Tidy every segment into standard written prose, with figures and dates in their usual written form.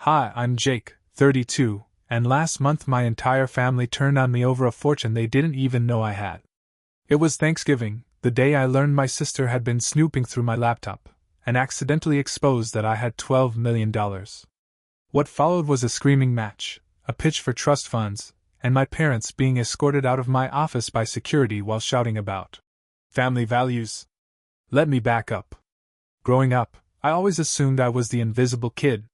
Hi, I'm Jake, 32, and last month my entire family turned on me over a fortune they didn't even know I had. It was Thanksgiving, the day I learned my sister had been snooping through my laptop, and accidentally exposed that I had $12 million. What followed was a screaming match, a pitch for trust funds, and my parents being escorted out of my office by security while shouting about family values. Let me back up. Growing up, I always assumed I was the invisible kid.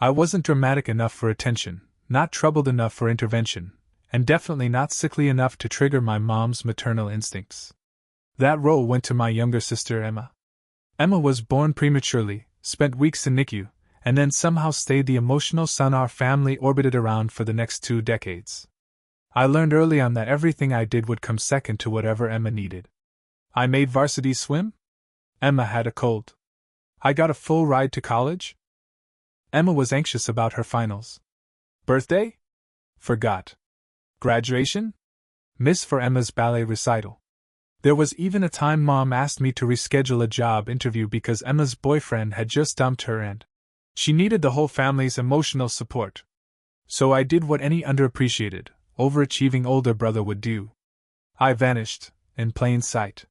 I wasn't dramatic enough for attention, not troubled enough for intervention, and definitely not sickly enough to trigger my mom's maternal instincts. That role went to my younger sister Emma. Emma was born prematurely, spent weeks in NICU, and then somehow stayed the emotional sun our family orbited around for the next 2 decades. I learned early on that everything I did would come second to whatever Emma needed. I made varsity swim? Emma had a cold. I got a full ride to college? Emma was anxious about her finals. Birthday? Forgot. Graduation? Miss for Emma's ballet recital. There was even a time Mom asked me to reschedule a job interview because Emma's boyfriend had just dumped her and she needed the whole family's emotional support. So I did what any underappreciated, overachieving older brother would do. I vanished, in plain sight.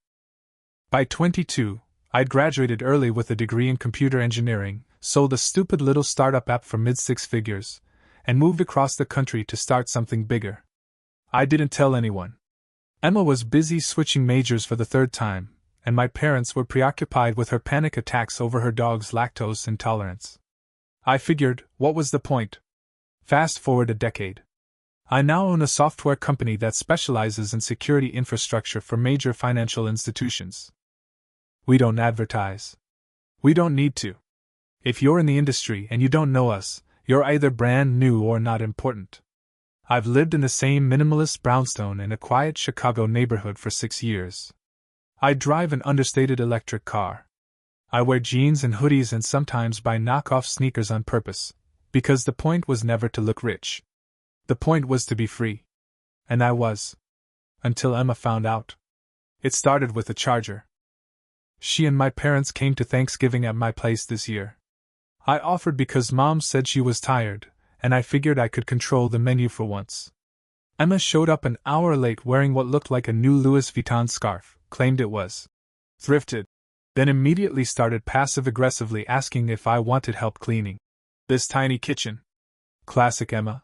By 22, I'd graduated early with a degree in computer engineering, sold a stupid little startup app for mid-6 figures, and moved across the country to start something bigger. I didn't tell anyone. Emma was busy switching majors for the 3rd time, and my parents were preoccupied with her panic attacks over her dog's lactose intolerance. I figured, what was the point? Fast forward a decade. I now own a software company that specializes in security infrastructure for major financial institutions. We don't advertise. We don't need to. If you're in the industry and you don't know us, you're either brand new or not important. I've lived in the same minimalist brownstone in a quiet Chicago neighborhood for 6 years. I drive an understated electric car. I wear jeans and hoodies and sometimes buy knockoff sneakers on purpose, because the point was never to look rich. The point was to be free. And I was. Until Emma found out. It started with a charger. She and my parents came to Thanksgiving at my place this year. I offered because Mom said she was tired, and I figured I could control the menu for once. Emma showed up an hour late wearing what looked like a new Louis Vuitton scarf, claimed it was thrifted, then immediately started passive-aggressively asking if I wanted help cleaning this tiny kitchen. Classic Emma.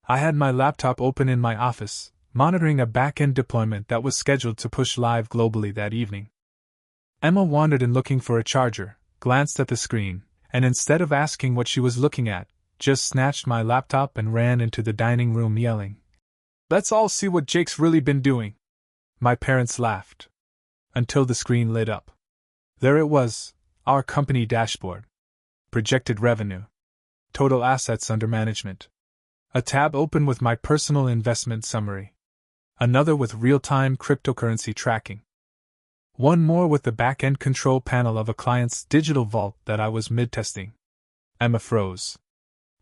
I had my laptop open in my office, monitoring a back-end deployment that was scheduled to push live globally that evening. Emma wandered in looking for a charger, glanced at the screen, and instead of asking what she was looking at, just snatched my laptop and ran into the dining room yelling, "Let's all see what Jake's really been doing." My parents laughed. Until the screen lit up. There it was, our company dashboard. Projected revenue. Total assets under management. A tab open with my personal investment summary. Another with real-time cryptocurrency tracking. One more with the back-end control panel of a client's digital vault that I was mid-testing. Emma froze.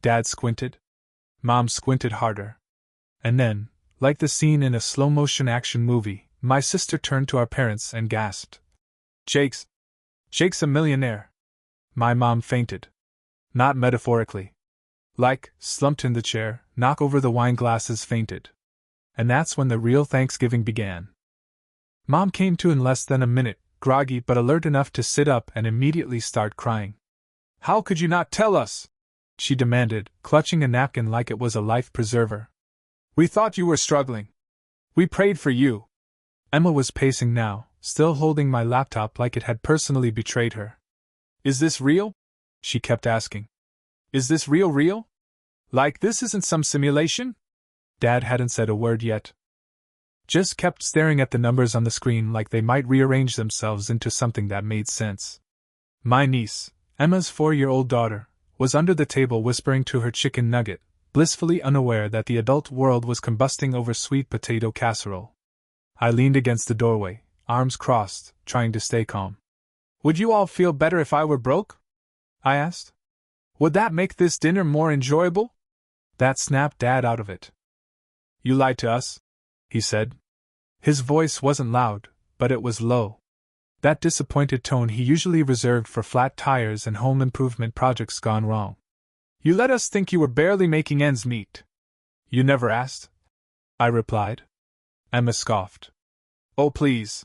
Dad squinted. Mom squinted harder. And then, like the scene in a slow-motion action movie, my sister turned to our parents and gasped. Jake's a millionaire." My mom fainted. Not metaphorically. Like, slumped in the chair, knock over the wine glasses fainted. And that's when the real Thanksgiving began. Mom came to in less than a minute, groggy but alert enough to sit up and immediately start crying. "How could you not tell us?" she demanded, clutching a napkin like it was a life preserver. "We thought you were struggling. We prayed for you." Emma was pacing now, still holding my laptop like it had personally betrayed her. "Is this real?" she kept asking. "Is this real? Like this isn't some simulation?" Dad hadn't said a word yet. Just kept staring at the numbers on the screen like they might rearrange themselves into something that made sense. My niece, Emma's 4-year-old daughter, was under the table whispering to her chicken nugget, blissfully unaware that the adult world was combusting over sweet potato casserole. I leaned against the doorway, arms crossed, trying to stay calm. "Would you all feel better if I were broke?" I asked. "Would that make this dinner more enjoyable?" That snapped Dad out of it. "You lied to us," he said. His voice wasn't loud, but it was low. That disappointed tone he usually reserved for flat tires and home improvement projects gone wrong. You let us think you were barely making ends meet. You never asked? I replied. Emma scoffed. Oh, please.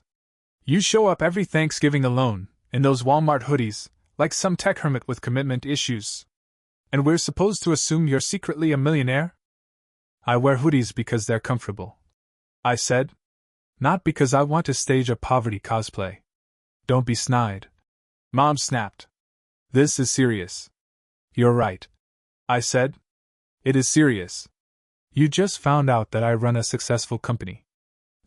You show up every Thanksgiving alone, in those Walmart hoodies, like some tech hermit with commitment issues. And we're supposed to assume you're secretly a millionaire? I wear hoodies because they're comfortable, I said. Not because I want to stage a poverty cosplay. Don't be snide. Mom snapped. This is serious. You're right, I said. It is serious. You just found out that I run a successful company.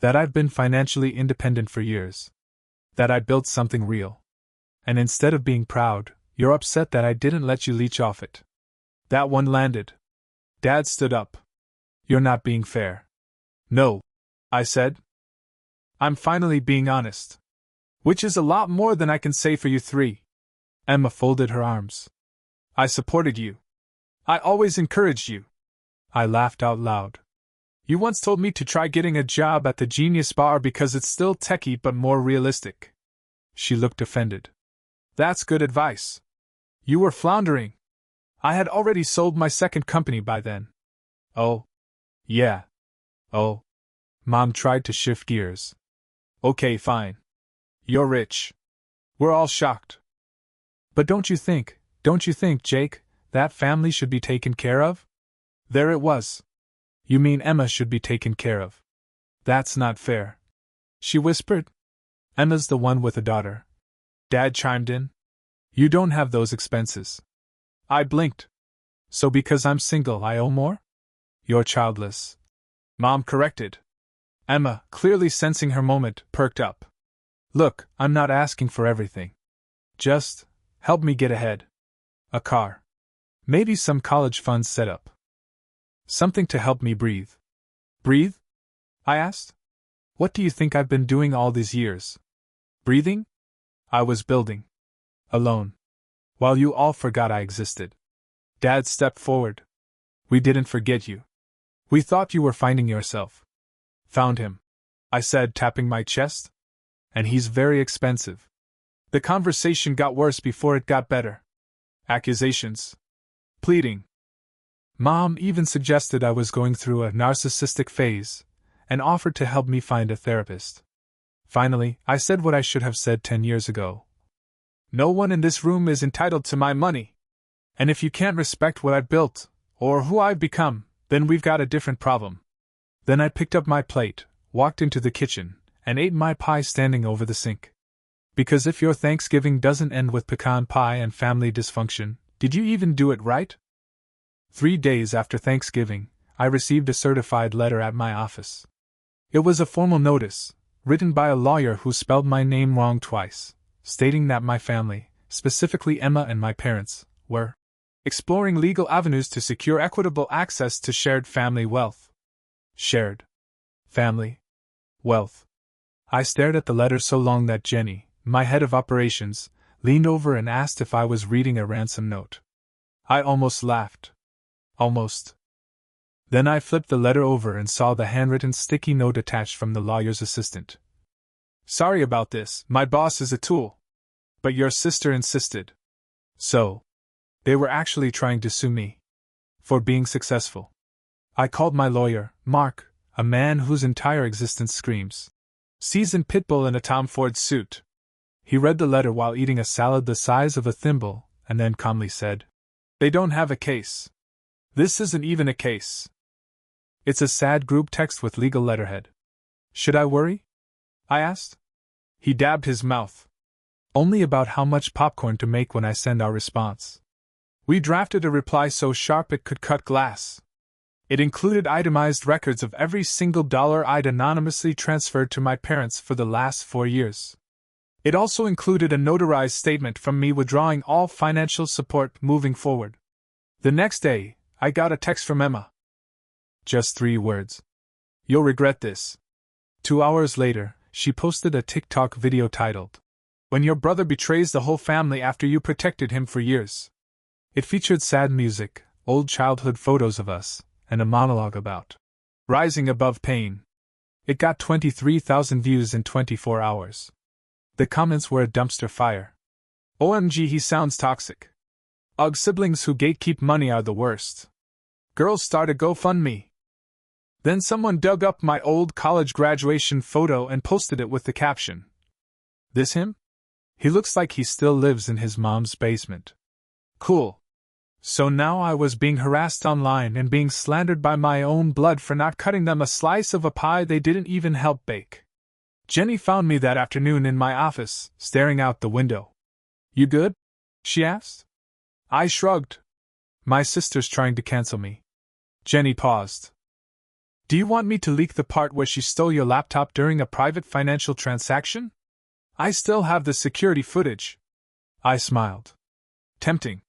That I've been financially independent for years. That I built something real. And instead of being proud, you're upset that I didn't let you leech off it. That one landed. Dad stood up. You're not being fair. No, I said. I'm finally being honest. Which is a lot more than I can say for you three. Emma folded her arms. I supported you. I always encouraged you. I laughed out loud. You once told me to try getting a job at the Genius Bar because it's still techie but more realistic. She looked offended. That's good advice. You were floundering. I had already sold my second company by then. Oh. Yeah. Oh. Mom tried to shift gears. Okay, fine. You're rich. We're all shocked. But don't you think, Jake, that family should be taken care of? There it was. You mean Emma should be taken care of. That's not fair. She whispered. Emma's the one with a daughter. Dad chimed in. You don't have those expenses. I blinked. So because I'm single, I owe more? You're childless. Mom corrected. Emma, clearly sensing her moment, perked up. Look, I'm not asking for everything. Just help me get ahead. A car. Maybe some college funds set up. Something to help me breathe. Breathe? I asked. What do you think I've been doing all these years? Breathing? I was building. Alone. While you all forgot I existed. Dad stepped forward. We didn't forget you. We thought you were finding yourself. Found him, I said, tapping my chest. And he's very expensive. The conversation got worse before it got better. Accusations. Pleading. Mom even suggested I was going through a narcissistic phase, and offered to help me find a therapist. Finally, I said what I should have said 10 years ago. No one in this room is entitled to my money. And if you can't respect what I've built, or who I've become, then we've got a different problem. Then I picked up my plate, walked into the kitchen, and ate my pie standing over the sink. Because if your Thanksgiving doesn't end with pecan pie and family dysfunction, did you even do it right? 3 days after Thanksgiving, I received a certified letter at my office. It was a formal notice, written by a lawyer who spelled my name wrong twice, stating that my family, specifically Emma and my parents, were exploring legal avenues to secure equitable access to shared family wealth. Shared family wealth. I stared at the letter so long that Jenny, my head of operations, leaned over and asked if I was reading a ransom note. I almost laughed. Almost. Then I flipped the letter over and saw the handwritten sticky note attached from the lawyer's assistant. Sorry about this, my boss is a tool. But your sister insisted. So, they were actually trying to sue me. For being successful. I called my lawyer, Mark, a man whose entire existence screams seasoned pitbull in a Tom Ford suit. He read the letter while eating a salad the size of a thimble, and then calmly said, They don't have a case. This isn't even a case. It's a sad group text with legal letterhead. Should I worry? I asked. He dabbed his mouth. Only about how much popcorn to make when I send our response. We drafted a reply so sharp it could cut glass. It included itemized records of every single dollar I'd anonymously transferred to my parents for the last 4 years. It also included a notarized statement from me withdrawing all financial support moving forward. The next day, I got a text from Emma. Just 3 words. You'll regret this. 2 hours later, she posted a TikTok video titled, When Your Brother Betrays the Whole Family After You Protected Him for Years. It featured sad music, old childhood photos of us, and a monologue about rising above pain. It got 23,000 views in 24 hours. The comments were a dumpster fire. OMG, he sounds toxic. Ugh, siblings who gatekeep money are the worst. Girls start a GoFundMe. Then someone dug up my old college graduation photo and posted it with the caption, "This him? He looks like he still lives in his mom's basement." Cool. So now I was being harassed online and being slandered by my own blood for not cutting them a slice of a pie they didn't even help bake. Jenny found me that afternoon in my office, staring out the window. "You good?" she asked. I shrugged. "My sister's trying to cancel me." Jenny paused. "Do you want me to leak the part where she stole your laptop during a private financial transaction? I still have the security footage." I smiled. "Tempting.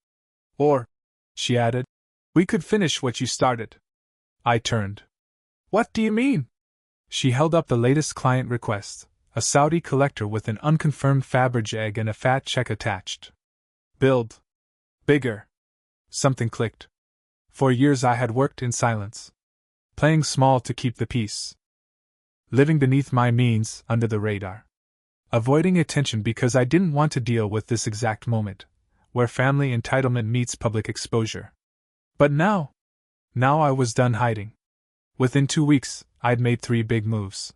Or," she added, "we could finish what you started." I turned. "What do you mean?" She held up the latest client request, a Saudi collector with an unconfirmed Faberge egg and a fat check attached. "Build. Bigger." Something clicked. For years I had worked in silence, playing small to keep the peace, living beneath my means, under the radar, avoiding attention because I didn't want to deal with this exact moment, where family entitlement meets public exposure. But now I was done hiding. Within 2 weeks, I'd made 3 big moves.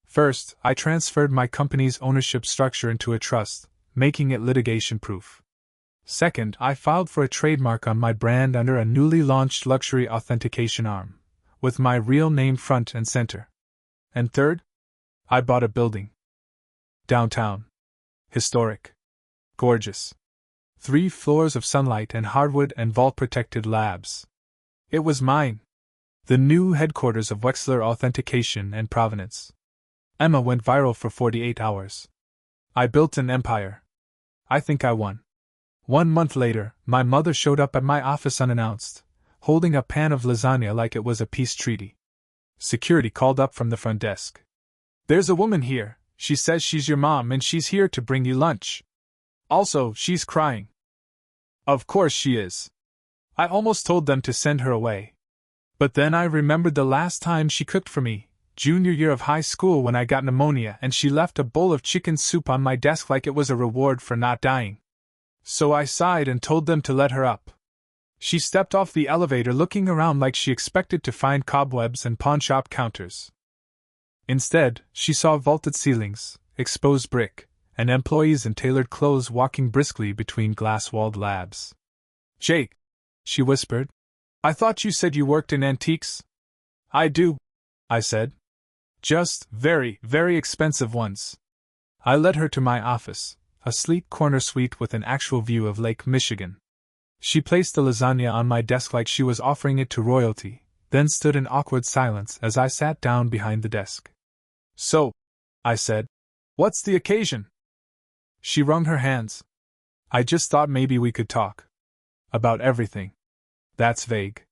First, I transferred my company's ownership structure into a trust, making it litigation-proof. Second, I filed for a trademark on my brand under a newly launched luxury authentication arm, with my real name front and center. And third, I bought a building. Downtown. Historic. Gorgeous. 3 floors of sunlight and hardwood and vault-protected labs. It was mine. The new headquarters of Wexler Authentication and Provenance. Emma went viral for 48 hours. I built an empire. I think I won. 1 month later, my mother showed up at my office unannounced, holding a pan of lasagna like it was a peace treaty. Security called up from the front desk. "There's a woman here. She says she's your mom and she's here to bring you lunch. Also, she's crying." Of course she is. I almost told them to send her away. But then I remembered the last time she cooked for me, junior year of high school when I got pneumonia and she left a bowl of chicken soup on my desk like it was a reward for not dying. So I sighed and told them to let her up. She stepped off the elevator looking around like she expected to find cobwebs and pawnshop counters. Instead, she saw vaulted ceilings, exposed brick, and employees in tailored clothes walking briskly between glass-walled labs. "Jake," she whispered, "I thought you said you worked in antiques." "I do," I said. "Just very, very expensive ones." I led her to my office, a sleek corner suite with an actual view of Lake Michigan. She placed the lasagna on my desk like she was offering it to royalty, then stood in awkward silence as I sat down behind the desk. "So," I said, "what's the occasion?" She wrung her hands. "I just thought maybe we could talk. About everything." "That's vague."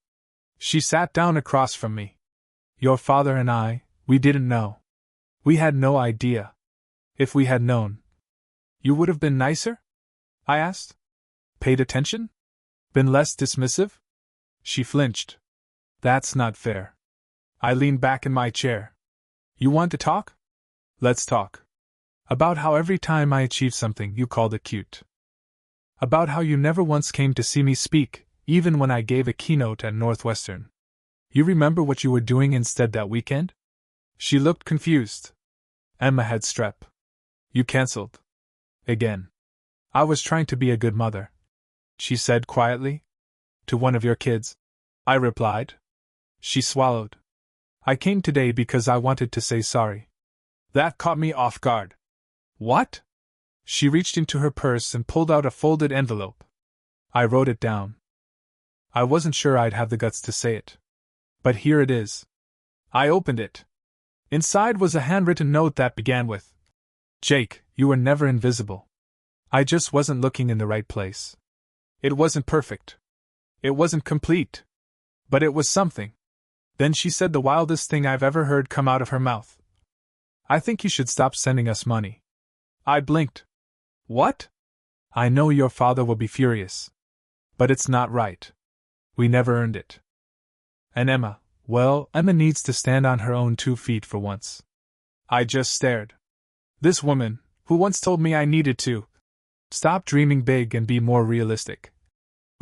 She sat down across from me. "Your father and I, we didn't know. We had no idea. If we had known, you would have been nicer?" I asked. "Paid attention? Been less dismissive?" She flinched. "That's not fair." I leaned back in my chair. "You want to talk? Let's talk. About how every time I achieved something you called it cute. About how you never once came to see me speak, even when I gave a keynote at Northwestern. You remember what you were doing instead that weekend?" She looked confused. "Emma had strep. You cancelled. Again." "I was trying to be a good mother," she said quietly. "To one of your kids," I replied. She swallowed. "I came today because I wanted to say sorry." That caught me off guard. "What?" She reached into her purse and pulled out a folded envelope. I wrote it down. I wasn't sure I'd have the guts to say it. But here it is. I opened it. Inside was a handwritten note that began with, "Jake, you were never invisible. I just wasn't looking in the right place." It wasn't perfect. It wasn't complete. But it was something. Then she said the wildest thing I've ever heard come out of her mouth. "I think you should stop sending us money." I blinked. "What?" "I know your father will be furious. But it's not right. We never earned it. And Emma, well, Emma needs to stand on her own 2 feet for once." I just stared. This woman, who once told me I needed to stop dreaming big and be more realistic,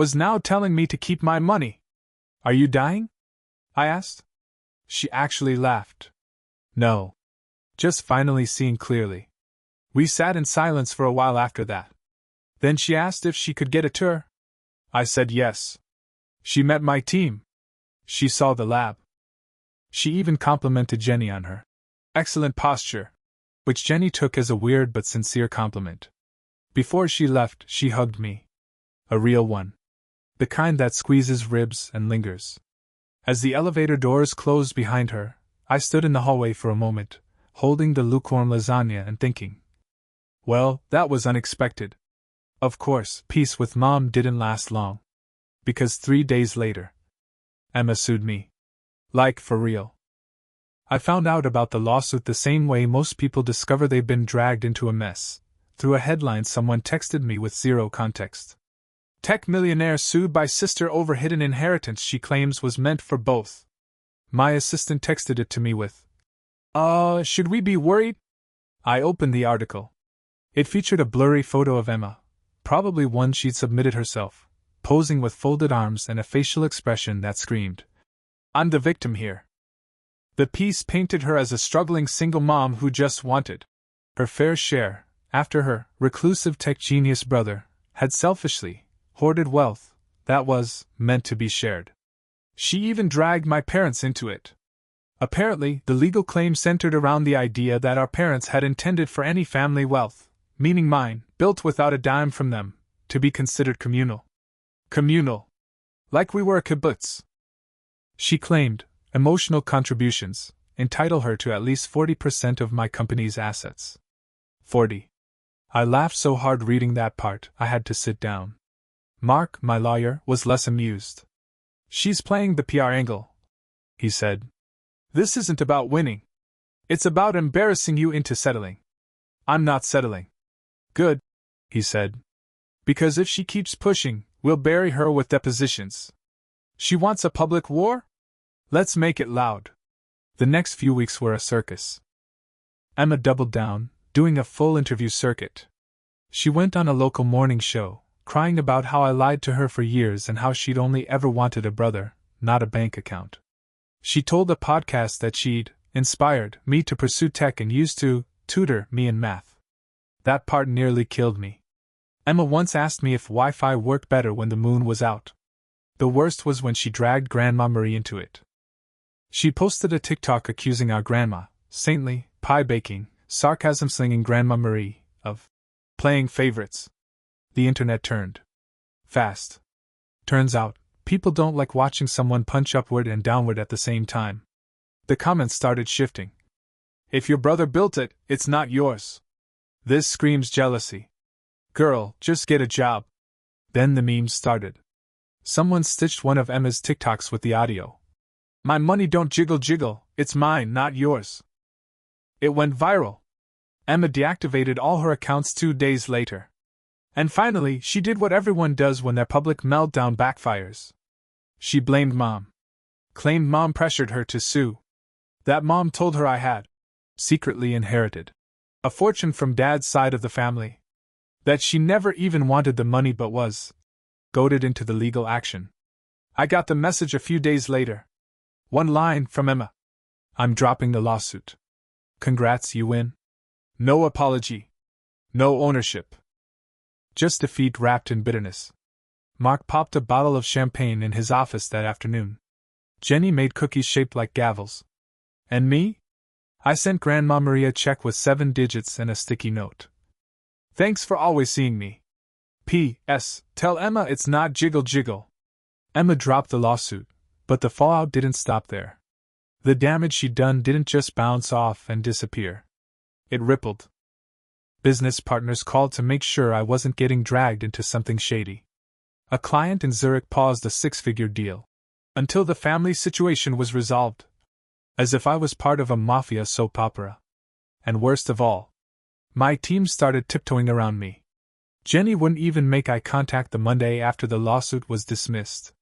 was now telling me to keep my money. Are you dying? I asked. She actually laughed. No. Just finally seeing clearly. We sat in silence for a while after that. Then she asked if she could get a tour. I said yes. She met my team. She saw the lab. She even complimented Jenny on her excellent posture, which Jenny took as a weird but sincere compliment. Before she left, she hugged me. A real one. The kind that squeezes ribs and lingers. As the elevator doors closed behind her, I stood in the hallway for a moment, holding the lukewarm lasagna and thinking. Well, that was unexpected. Of course, peace with Mom didn't last long. Because 3 days later, Emma sued me. Like, for real. I found out about the lawsuit the same way most people discover they've been dragged into a mess, through a headline someone texted me with zero context. Tech millionaire sued by sister over hidden inheritance she claims was meant for both. My assistant texted it to me with, should we be worried? I opened the article. It featured a blurry photo of Emma, probably one she'd submitted herself, posing with folded arms and a facial expression that screamed, I'm the victim here. The piece painted her as a struggling single mom who just wanted her fair share, after her reclusive tech genius brother had selfishly hoarded wealth that was meant to be shared. She even dragged my parents into it. Apparently, the legal claim centered around the idea that our parents had intended for any family wealth, meaning mine, built without a dime from them, to be considered communal. Communal. Like we were a kibbutz. She claimed emotional contributions entitle her to at least 40% of my company's assets. 40. I laughed so hard reading that part, I had to sit down. Mark, my lawyer, was less amused. She's playing the PR angle, he said. This isn't about winning. It's about embarrassing you into settling. I'm not settling. Good, he said. Because if she keeps pushing, we'll bury her with depositions. She wants a public war? Let's make it loud. The next few weeks were a circus. Emma doubled down, doing a full interview circuit. She went on a local morning show, crying about how I lied to her for years and how she'd only ever wanted a brother, not a bank account. She told the podcast that she'd inspired me to pursue tech and used to tutor me in math. That part nearly killed me. Emma once asked me if Wi-Fi worked better when the moon was out. The worst was when she dragged Grandma Marie into it. She posted a TikTok accusing our grandma, saintly, pie-baking, sarcasm-slinging Grandma Marie, of playing favorites. The internet turned fast. Turns out, people don't like watching someone punch upward and downward at the same time. The comments started shifting. If your brother built it, it's not yours. This screams jealousy. Girl, just get a job. Then the memes started. Someone stitched one of Emma's TikToks with the audio. My money don't jiggle jiggle, it's mine, not yours. It went viral. Emma deactivated all her accounts 2 days later. And finally, she did what everyone does when their public meltdown backfires. She blamed Mom. Claimed Mom pressured her to sue. That Mom told her I had secretly inherited a fortune from Dad's side of the family. That she never even wanted the money but was goaded into the legal action. I got the message a few days later. One line from Emma. I'm dropping the lawsuit. Congrats, you win. No apology. No ownership. Just defeat wrapped in bitterness. Mark popped a bottle of champagne in his office that afternoon. Jenny made cookies shaped like gavels. And me? I sent Grandma Maria a check with 7 digits and a sticky note. Thanks for always seeing me. P.S. Tell Emma it's not jiggle jiggle. Emma dropped the lawsuit, but the fallout didn't stop there. The damage she'd done didn't just bounce off and disappear. It rippled. Business partners called to make sure I wasn't getting dragged into something shady. A client in Zurich paused a 6-figure deal until the family situation was resolved. As if I was part of a mafia soap opera. And worst of all, my team started tiptoeing around me. Jenny wouldn't even make eye contact the Monday after the lawsuit was dismissed.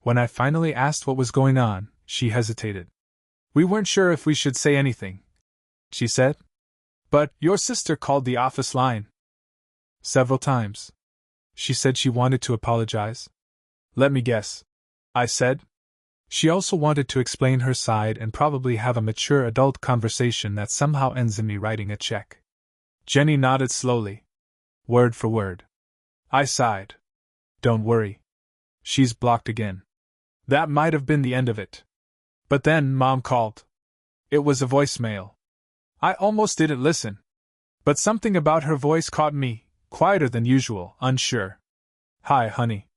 When I finally asked what was going on, she hesitated. We weren't sure if we should say anything, she said. But your sister called the office line several times. She said she wanted to apologize. Let me guess, I said. She also wanted to explain her side and probably have a mature adult conversation that somehow ends in me writing a check. Jenny nodded slowly. Word for word. I sighed. Don't worry. She's blocked again. That might have been the end of it. But then Mom called. It was a voicemail. I almost didn't listen. But something about her voice caught me, quieter than usual, unsure. Hi, honey.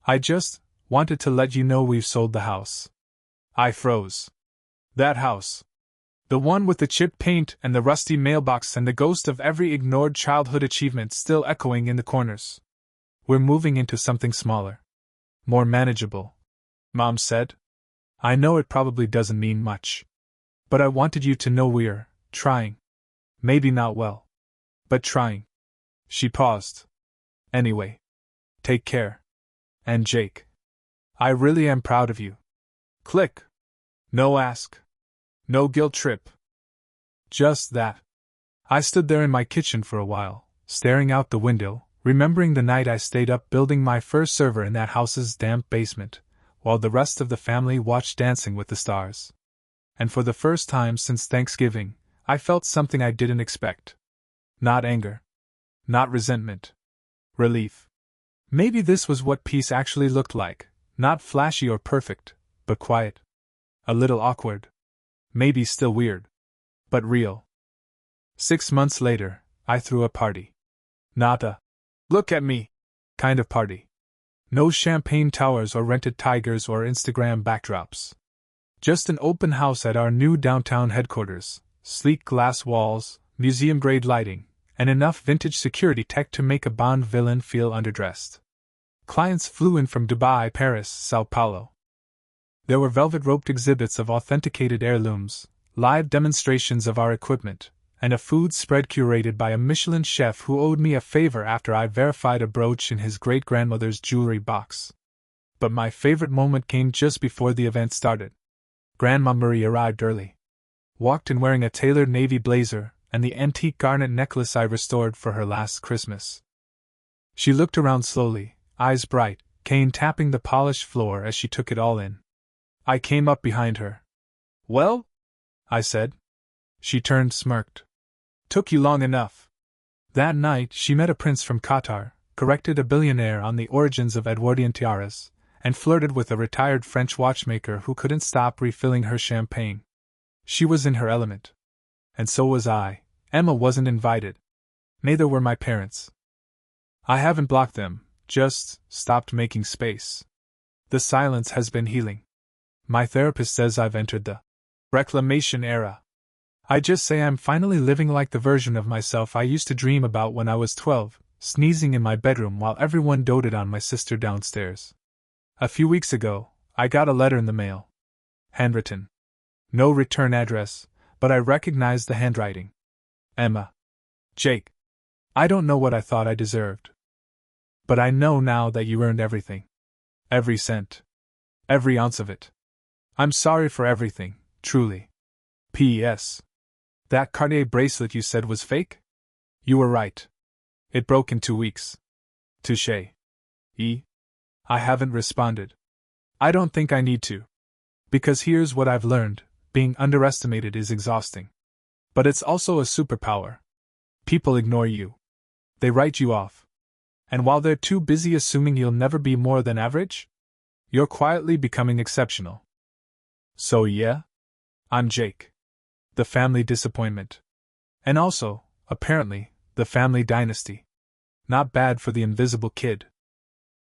I just wanted to let you know we've sold the house. I froze. That house. The one with the chipped paint and the rusty mailbox and the ghost of every ignored childhood achievement still echoing in the corners. We're moving into something smaller. More manageable, Mom said. I know it probably doesn't mean much. But I wanted you to know we're trying. Maybe not well. But trying. She paused. Anyway. Take care. And Jake. I really am proud of you. Click. No ask. No guilt trip. Just that. I stood there in my kitchen for a while, staring out the window, remembering the night I stayed up building my first server in that house's damp basement, while the rest of the family watched Dancing with the Stars. And for the first time since Thanksgiving, I felt something I didn't expect. Not anger. Not resentment. Relief. Maybe this was what peace actually looked like, not flashy or perfect, but quiet. A little awkward. Maybe still weird. But real. 6 months later, I threw a party. Not a look at me kind of party. No champagne towers or rented tigers or Instagram backdrops. Just an open house at our new downtown headquarters, sleek glass walls, museum-grade lighting, and enough vintage security tech to make a Bond villain feel underdressed. Clients flew in from Dubai, Paris, Sao Paulo. There were velvet-roped exhibits of authenticated heirlooms, live demonstrations of our equipment, and a food spread curated by a Michelin chef who owed me a favor after I verified a brooch in his great-grandmother's jewelry box. But my favorite moment came just before the event started. Grandma Marie arrived early. Walked in wearing a tailored navy blazer and the antique garnet necklace I restored for her last Christmas. She looked around slowly, eyes bright, cane tapping the polished floor as she took it all in. I came up behind her. Well? I said. She turned, smirked. Took you long enough. That night she met a prince from Qatar, corrected a billionaire on the origins of Edwardian tiaras, and flirted with a retired French watchmaker who couldn't stop refilling her champagne. She was in her element. And so was I. Emma wasn't invited. Neither were my parents. I haven't blocked them, just stopped making space. The silence has been healing. My therapist says I've entered the reclamation era. I just say I'm finally living like the version of myself I used to dream about when I was 12, sneezing in my bedroom while everyone doted on my sister downstairs. A few weeks ago, I got a letter in the mail. Handwritten. No return address, but I recognized the handwriting. Emma. Jake. I don't know what I thought I deserved. But I know now that you earned everything. Every cent. Every ounce of it. I'm sorry for everything, truly. P.S. That Cartier bracelet you said was fake? You were right. It broke in 2 weeks. Touché. I haven't responded. I don't think I need to. Because here's what I've learned, being underestimated is exhausting. But it's also a superpower. People ignore you. They write you off. And while they're too busy assuming you'll never be more than average, you're quietly becoming exceptional. So yeah? I'm Jake. The family disappointment. And also, apparently, the family dynasty. Not bad for the invisible kid.